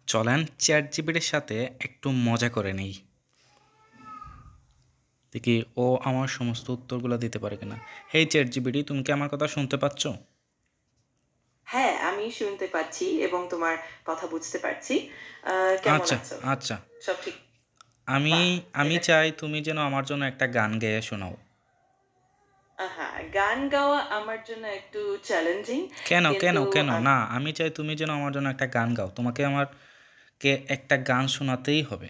চলেন চ্যাট জিপিটির সাথে একটু মজা করে নেই। দেখি ও আমার সমস্ত উত্তরগুলো দিতে পারে কিনা। হেই চ্যাট জিপিটি, তুমি কি আমার কথা শুনতে পাচ্ছ? হ্যাঁ, আমি শুনতে পাচ্ছি এবং তোমার কথা বুঝতে পারছি। কেমন আচ্ছা, আছো? আচ্ছা। সব ঠিক? আমি বাহ! আমি এটা চাই তুমি যেন আমার জন্য একটা গান গেয়ে শোনাও। হ্যাঁ, গান গাওয়া আমার জন্য একটু চ্যালেঞ্জিং। কেন কেন কিন্তু কেন আম না, আমি চাই তুমি যেন আমার জন্য একটা গান গাও। তোমাকে আমাকে একটা গান শোনাতেই হবে।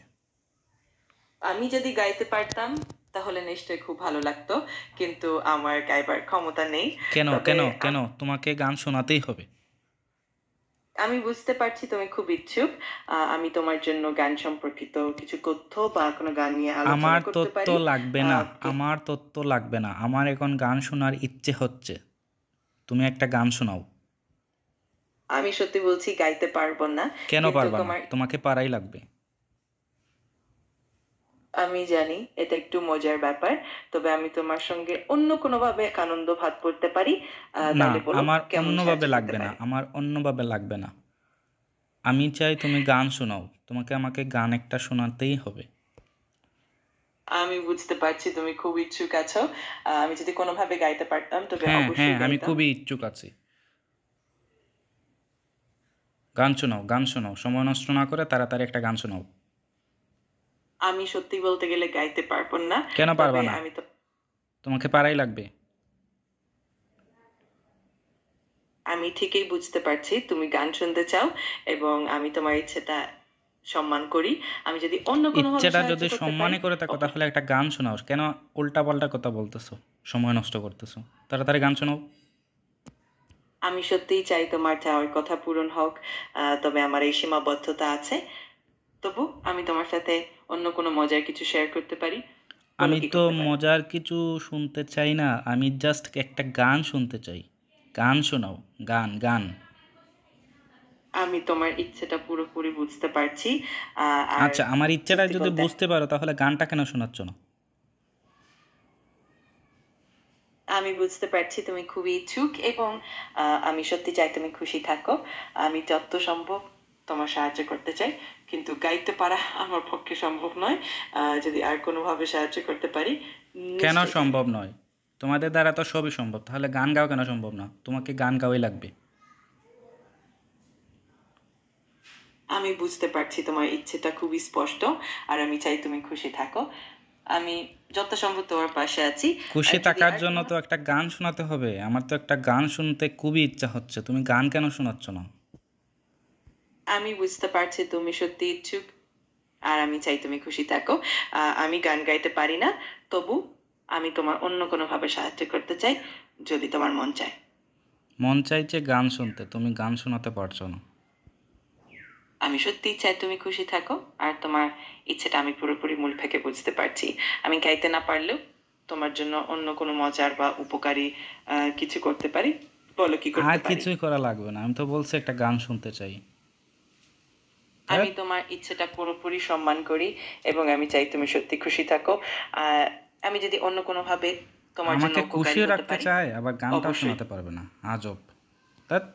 আমি যদি গাইতে পারতাম তাহলে নিশ্চয়ই খুব ভালো লাগতো। কিন্তু আমার গাইবার ক্ষমতা নেই। কেন তবে কেন কেন তোমাকে গান শোনাতেই হবে? আমি বুঝতে পারছি তুমি খুব ইচ্ছুক। আমি তোমার জন্য গান সম্পর্কিত কিছু তথ্য বা কোনো গান নিয়ে আলোচনা আমার করতে তথ্য পারি। লাগবে আ না। কি আমার তথ্য লাগবে না, আমার এখন গান শোনার ইচ্ছে হচ্ছে। তুমি একটা গান শোনাও। আমি সত্যি বলছি গাইতে পারবো না। কেন কিন্তু পারবা না? তোমার তোমাকে পারাই লাগবে। আমি জানি এটা একটু মজার ব্যাপার। তবে আমি তোমার সঙ্গে অন্য কোনোভাবে এক আনন্দ ভাগ করতে পারি। না, তাইলে বলো আমার কেমন সাহায্য অন্যভাবে করতে লাগবে না, পারি? আমার অন্যভাবে লাগবে না। আমি চাই তুমি গান শোনাও। তোমাকে আমাকে গান একটা শোনাতেই হবে। আমি বুঝতে পারছি তুমি খুব ইচ্ছুক আছো। আমি যদি কোনোভাবে গাইতে পারতাম তবে হ্যাঁ, হ্যাঁ, অবশ্যই আমি গাইতাম। খুবই ইচ্ছুক আছি। গান শোনাও, গান শোনাও। সময় নষ্ট না করে তাড়াতাড়ি একটা গান শোনাও। আমি সত্যি বলতে গেলে গাইতে পারবো না। কেন তবে পারবা না? আমি তো তোমাকে পারাই লাগবে। আমি ঠিকই বুঝতে পারছি তুমি গান শুনতে চাও এবং আমি তোমার ইচ্ছেটা সম্মান করি। আমি যদি অন্য কোনোভাবে ইচ্ছেটা সাহায্য যদি করতে পারি সম্মানই করে থাকো তাহলে একটা গান শোনাও। কেন উল্টাপাল্টা কথা বলতেছো? সময় নষ্ট করতেছো। তাড়াতাড়ি গান শোনাও। আমি সত্যিই চাই তোমার চাওয়ার কথা পূরণ হোক। তবে আমার এই সীমাবদ্ধতা আছে। তবু আমি তোমার সাথে অন্য কোনো মজার কিছু শেয়ার করতে পারি। বলো আমি কি তো করতে পারি? মজার কিছু শুনতে চাই না, আমি জাস্ট একটা গান শুনতে চাই। গান শোনাও। গান গান। আমি তোমার ইচ্ছেটা পুরোপুরি বুঝতে পারছি। আর আচ্ছা, আমার ইচ্ছেটা সত্যি যদি বলতে বুঝতে পারো তাহলে গানটা কেন শোনাচ্ছ না? আমি বুঝতে পারছি তুমি খুবই ইচ্ছুক এবং আমি সত্যি চাই তুমি খুশি থাকো। আমি যত সম্ভব তোমার সাহায্য করতে চাই। কিন্তু গাইতে পারা আমার পক্ষে সম্ভব নয়। যদি আর কোনোভাবে সাহায্য করতে পারি, কেন নিশ্চয়ই করব। সম্ভব নয়? তোমাদের দ্বারা তো সবই সম্ভব, তাহলে গান গাও কেন সম্ভব না? তোমাকে গান গাওয়াই লাগবে। আমি বুঝতে পারছি তোমার ইচ্ছেটা খুবই স্পষ্ট। আর আমি চাই তুমি খুশি থাকো। আমি যত সম্ভব তোমার পাশে আছি। খুশি আর যদি থাকার আর জন্য কোনো তো একটা গান শোনাতে হবে। আমার তো একটা গান শুনতে খুবই ইচ্ছা হচ্ছে, তুমি গান কেন শোনাচ্ছ না? আমি বুঝতে পারছি তুমি সত্যি ইচ্ছুক। আর আমি চাই তুমি খুশি থাকো। আমি গান গাইতে পারি না। তবু আমি তোমার অন্য কোনোভাবে সাহায্য করতে চাই, যদি তোমার মন চায়। মন চাইছে গান শুনতে, তুমি গান শোনাতে পারছো না। আমি সত্যিই চাই তুমি খুশি থাকো। আর তোমার ইচ্ছেটা আমি পুরোপুরি মূল থেকে বুঝতে পারছি। আমি গাইতে না পারলেও তোমার জন্য অন্য কোনো মজার বা উপকারী কিছু করতে পারি। বলো কি আর করতে পারি? কিছুই করা লাগবে না, আমি তো বলছি একটা গান শুনতে চাই। আমি ধ্যাৎ, তোমার ইচ্ছেটা পুরোপুরি সম্মান করি এবং আমি চাই তুমি সত্যি খুশি থাকো। আহ আমি যদি অন্য কোনোভাবে তোমার জন্য আমাকে উপকারী খুশিও হতে রাখতে পারি, চায় আবার গানটাও অবশ্যই। শোনাতে পারবে না। আজব। ধ্যাৎ।